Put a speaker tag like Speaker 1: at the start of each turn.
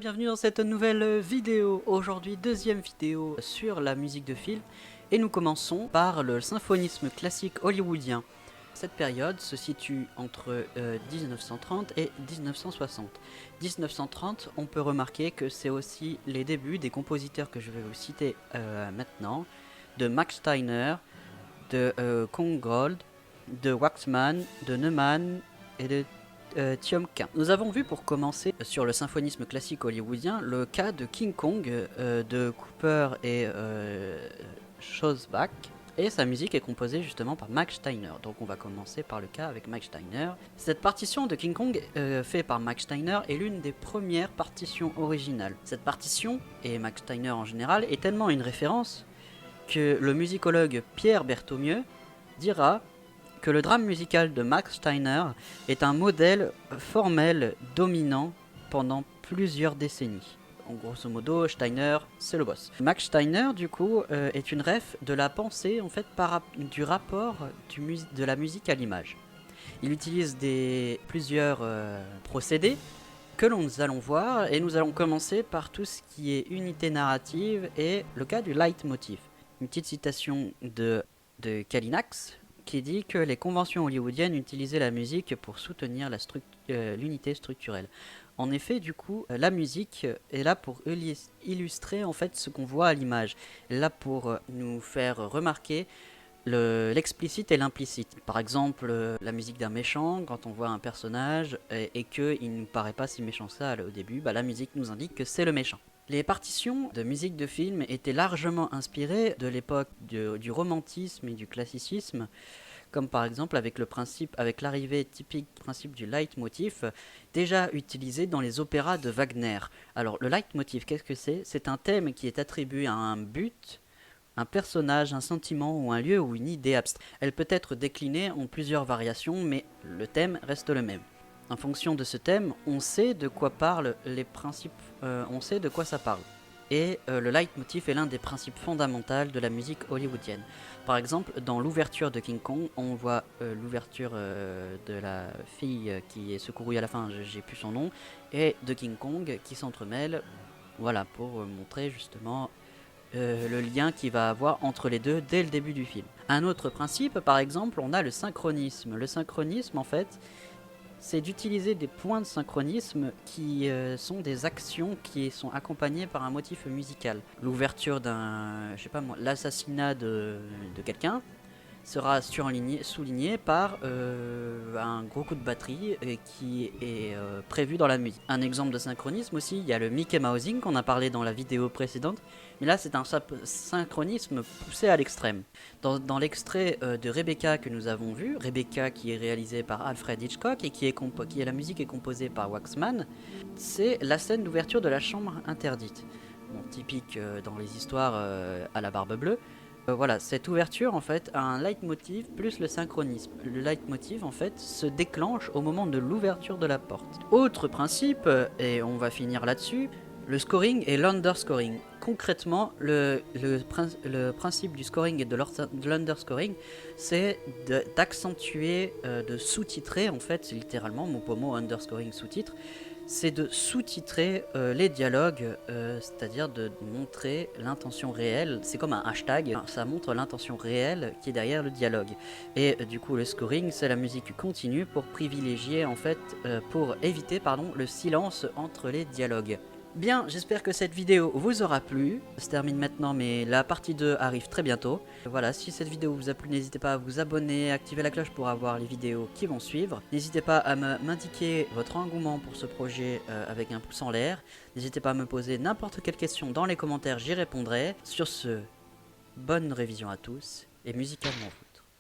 Speaker 1: bienvenue dans cette nouvelle vidéo. Aujourd'hui, deuxième vidéo sur la musique de film. Et nous commençons par le symphonisme classique hollywoodien. Cette période se situe entre 1930 et 1960. 1930, on peut remarquer que c'est aussi les débuts des compositeurs que je vais vous citer maintenant, de Max Steiner, de Kongold, de Waxman, de Neumann et de Tiomkin. Nous avons vu pour commencer sur le symphonisme classique hollywoodien le cas de King Kong de Cooper et Schosbach, et sa musique est composée justement par Max Steiner. Donc on va commencer par le cas avec Max Steiner. Cette partition de King Kong faite par Max Steiner est l'une des premières partitions originales. Cette partition, et Max Steiner en général, est tellement une référence que le musicologue Pierre Berthaumieux dira que le drame musical de Max Steiner est un modèle formel dominant pendant plusieurs décennies. En grosso modo, Steiner, c'est le boss. Max Steiner, du coup, est une ref de la pensée, en fait, du rapport de la musique à l'image. Il utilise plusieurs procédés que nous allons voir, et nous allons commencer par tout ce qui est unité narrative et le cas du leitmotiv. Une petite citation de Kalinax, qui dit que les conventions hollywoodiennes utilisaient la musique pour soutenir l'unité structurelle. En effet, du coup, la musique est là pour illustrer en fait ce qu'on voit à l'image, là pour nous faire remarquer l'explicite et l'implicite. Par exemple, la musique d'un méchant, quand on voit un personnage et qu'il ne nous paraît pas si méchant que ça au début, la musique nous indique que c'est le méchant. Les partitions de musique de film étaient largement inspirées de l'époque du romantisme et du classicisme, comme par exemple avec l'arrivée typique principe du leitmotiv, déjà utilisé dans les opéras de Wagner. Alors le leitmotiv, qu'est-ce que c'est ? C'est un thème qui est attribué à un but, un personnage, un sentiment ou un lieu ou une idée abstraite. Elle peut être déclinée en plusieurs variations, mais le thème reste le même. En fonction de ce thème, on sait de quoi parlent les principes, on sait de quoi ça parle. Et le leitmotiv est l'un des principes fondamentaux de la musique hollywoodienne. Par exemple, dans l'ouverture de King Kong, on voit l'ouverture de la fille qui est secourue à la fin, j'ai plus son nom, et de King Kong qui s'entremêlent, voilà, pour montrer justement le lien qu'il va avoir entre les deux dès le début du film. Un autre principe, par exemple, on a le synchronisme. Le synchronisme, en fait, c'est d'utiliser des points de synchronisme qui sont des actions qui sont accompagnées par un motif musical. L'ouverture d'un, l'assassinat de quelqu'un sera souligné par un gros coup de batterie qui est prévu dans la musique. Un exemple de synchronisme aussi, il y a le Mickey Mousing qu'on a parlé dans la vidéo précédente, mais là c'est un synchronisme poussé à l'extrême. Dans l'extrait de Rebecca que nous avons vu, Rebecca qui est réalisé par Alfred Hitchcock et la musique est composée par Waxman, c'est la scène d'ouverture de la chambre interdite. Bon, typique dans les histoires à la barbe bleue. Voilà, cette ouverture en fait a un leitmotiv plus le synchronisme. Le leitmotiv en fait se déclenche au moment de l'ouverture de la porte. Autre principe, et on va finir là-dessus, le scoring et l'underscoring. Concrètement, le principe du scoring et de l'underscoring, c'est d'accentuer, de sous-titrer, en fait, c'est littéralement mot pour mot underscoring sous-titre, c'est de sous-titrer les dialogues, c'est-à-dire de montrer l'intention réelle. C'est comme un hashtag, ça montre l'intention réelle qui est derrière le dialogue. Et du coup, le scoring, c'est la musique continue pour privilégier, en fait, pour éviter, le silence entre les dialogues. Bien, j'espère que cette vidéo vous aura plu. Ça se termine maintenant, mais la partie 2 arrive très bientôt. Voilà, si cette vidéo vous a plu, n'hésitez pas à vous abonner, activer la cloche pour avoir les vidéos qui vont suivre. N'hésitez pas à m'indiquer votre engouement pour ce projet avec un pouce en l'air. N'hésitez pas à me poser n'importe quelle question dans les commentaires, j'y répondrai. Sur ce, bonne révision à tous et musicalement.